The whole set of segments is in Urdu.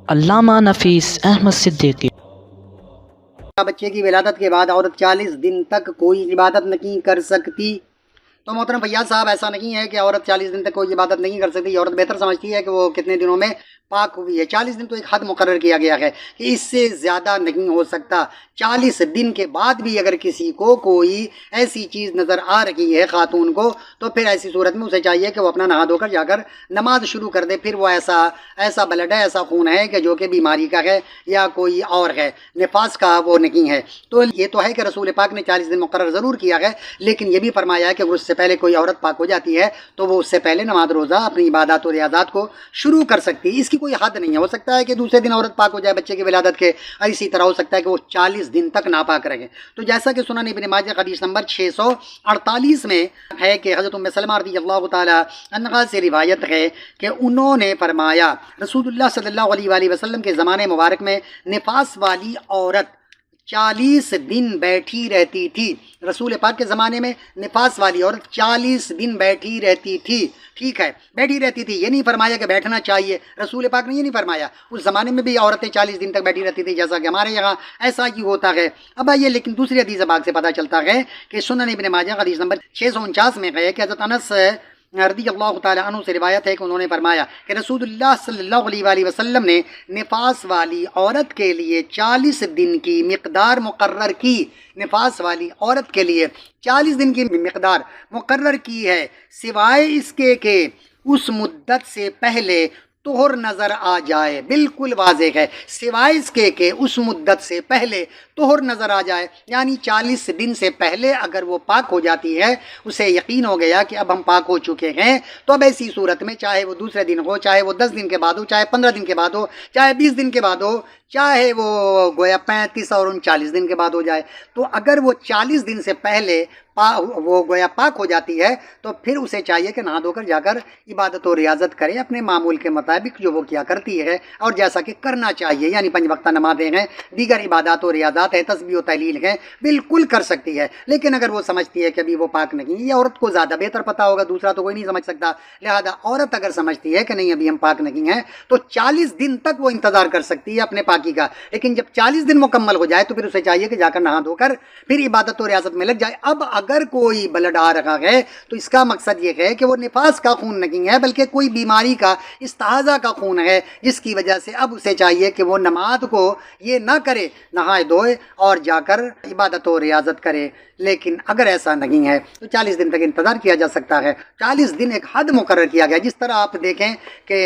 علامہ نفیس احمد صدیقی۔ بچے کی ولادت کے بعد عورت 40 دن تک کوئی عبادت نہیں کر سکتی۔ تو محترم فیاض صاحب، ایسا نہیں ہے کہ عورت 40 دن تک کوئی عبادت نہیں کر سکتی۔ عورت بہتر سمجھتی ہے کہ وہ کتنے دنوں میں پاک ہوئی ہے۔ 40 دن تو ایک حد مقرر کیا گیا ہے کہ اس سے زیادہ نہیں ہو سکتا۔ 40 دن کے بعد بھی اگر کسی کو کوئی ایسی چیز نظر آ رہی ہے خاتون کو، تو پھر ایسی صورت میں اسے چاہیے کہ وہ اپنا نہا دھو کر جا کر نماز شروع کر دے۔ پھر وہ ایسا بلڈ ہے، ایسا خون ہے کہ جو کہ بیماری کا ہے یا کوئی اور ہے، نفاس کا وہ نہیں ہے۔ تو یہ تو ہے کہ رسول پاک نے 40 دن مقرر ضرور کیا ہے، لیکن یہ بھی فرمایا ہے کہ اس سے پہلے کوئی عورت پاک ہو جاتی ہے تو وہ اس سے پہلے نماز روزہ اپنی عبادات و ریاضات کو شروع کر سکتی ہے۔ اس کی کوئی حد نہیں ہے۔ ہو سکتا ہے کہ دوسرے دن عورت پاک ہو جائے بچے کی ولادت کے، اسی طرح ہو سکتا ہے کہ وہ 40 دن تک ناپاک رہے۔ تو جیسا کہ سنن ابن ماجہ حدیث نمبر 648 میں ہے کہ حضرت ام سلمہ رضی اللہ تعالی عنہا سے روایت ہے کہ انہوں نے فرمایا رسول اللہ صلی اللہ علیہ وآلہ وسلم کے زمانے مبارک میں نفاس والی عورت 40 دن بیٹھی رہتی تھی۔ رسول پاک کے زمانے میں نفاس والی عورت 40 دن بیٹھی رہتی تھی۔ ٹھیک ہے، بیٹھی رہتی تھی، یہ نہیں فرمایا کہ بیٹھنا چاہیے۔ رسول پاک نے یہ نہیں فرمایا۔ اس زمانے میں بھی عورتیں 40 دن تک بیٹھی رہتی تھی، جیسا کہ ہمارے یہاں ایسا ہی ہوتا ہے۔ اب آئیے، لیکن دوسری حدیث پاک سے پتہ چلتا ہے کہ سنن ابن ماجہ حدیث نمبر 649 میں ہے کہ حضرت انس رضی اللہ تعالی عنہ سے روایت ہے کہ انہوں نے فرمایا کہ رسول اللہ صلی اللہ علیہ وآلہ وسلم نے نفاس والی عورت کے لیے 40 دن کی مقدار مقرر کی۔ نفاس والی عورت کے لیے 40 دن کی مقدار مقرر کی ہے، سوائے اس کے کہ اس مدت سے پہلے طہر نظر آ جائے۔ بالکل واضح ہے، سوائے اس کے کہ اس مدت سے پہلے طہر نظر آ جائے، یعنی 40 دن سے پہلے اگر وہ پاک ہو جاتی ہے، اسے یقین ہو گیا کہ اب ہم پاک ہو چکے ہیں، تو اب ایسی صورت میں چاہے وہ دوسرے دن ہو، چاہے وہ 10 دن کے بعد ہو، چاہے 15 دن کے بعد ہو، چاہے 20 دن کے بعد ہو، چاہے وہ گویا 35 اور 39 دن کے بعد ہو جائے، تو اگر وہ 40 دن سے پہلے وہ گویا پاک ہو جاتی ہے تو پھر اسے چاہیے کہ نہا دھو کر جا کر عبادت و ریاضت کرے اپنے معمول کے مطابق جو وہ کیا کرتی ہے اور جیسا کہ کرنا چاہیے، یعنی 5 وقتہ نمازیں ہیں، دیگر عبادات و ریاضات ہیں، تسبیح و تحلیل ہیں، بالکل کر سکتی ہے۔ لیکن اگر وہ سمجھتی ہے کہ ابھی وہ پاک نہیں، یہ عورت کو زیادہ بہتر پتہ ہوگا، دوسرا تو کوئی نہیں سمجھ سکتا، لہذا عورت اگر سمجھتی ہے کہ نہیں ابھی ہم پاک نہیں ہیں تو 40 دن تک وہ انتظار کر سکتی ہے اپنے پاکی کا۔ لیکن جب 40 دن مکمل ہو جائے تو پھر اسے چاہیے کہ جا کر نہا دھو کر پھر عبادت و ریاضت میں لگ جائے۔ اب اگر کوئی بلڈ آ رہا ہے تو اس کا مقصد یہ ہے کہ وہ نفاس کا خون نہیں ہے، بلکہ کوئی بیماری کا استحاضہ کا خون ہے، جس کی وجہ سے اب اسے چاہیے کہ وہ نماز کو یہ نہ کرے، نہائے دھوئے اور جا کر عبادت و ریاضت کرے۔ لیکن اگر ایسا نہیں ہے تو 40 دن تک انتظار کیا جا سکتا ہے۔ 40 دن ایک حد مقرر کیا گیا، جس طرح آپ دیکھیں کہ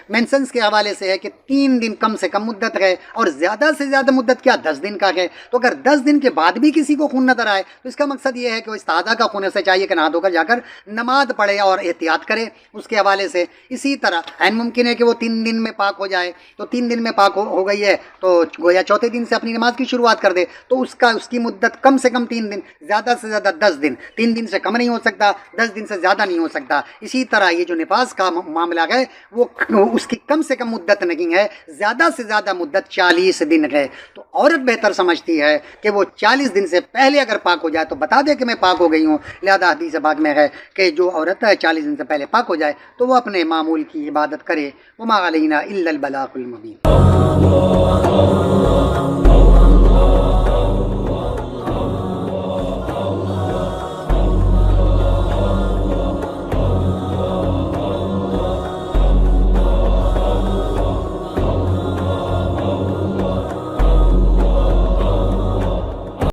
مینسنس کے حوالے سے ہے کہ 3 دن کم سے کم مدت ہے اور زیادہ سے زیادہ مدت کیا 10 دن کا ہے۔ تو اگر 10 دن کے بعد بھی کسی کو خون نظر آئے تو اس کا مقصد یہ ہے کہ وہ استحاضہ کا خون سے چاہیے کہ نہا دھو کر جا کر نماز پڑھے اور احتیاط کرے اس کے حوالے سے۔ اسی طرح عین ممکن ہے کہ وہ 3 دن میں پاک ہو جائے، تو 3 دن میں پاک ہو گئی ہے تو گویا چوتھے دن سے اپنی نماز کی شروعات کر دے، تو اس کی مدت کم سے کم 3 دن، زیادہ سے زیادہ 10 دن، 3 دن سے کم نہیں ہو سکتا، 10 دن سے زیادہ نہیں ہو سکتا۔ اسی طرح یہ جو نفاس کا معاملہ ہے وہ اس کی کم سے کم مدت نہیں ہے، زیادہ سے زیادہ مدت 40 دن ہے۔ تو عورت بہتر سمجھتی ہے کہ وہ 40 دن سے پہلے اگر پاک ہو جائے تو بتا دے کہ میں پاک ہو گئی ہوں۔ لہذا حدیث پاک میں ہے کہ جو عورت 40 دن سے پہلے پاک ہو جائے تو وہ اپنے معمول کی عبادت کرے۔ وما علینا الا البلاغ المبین۔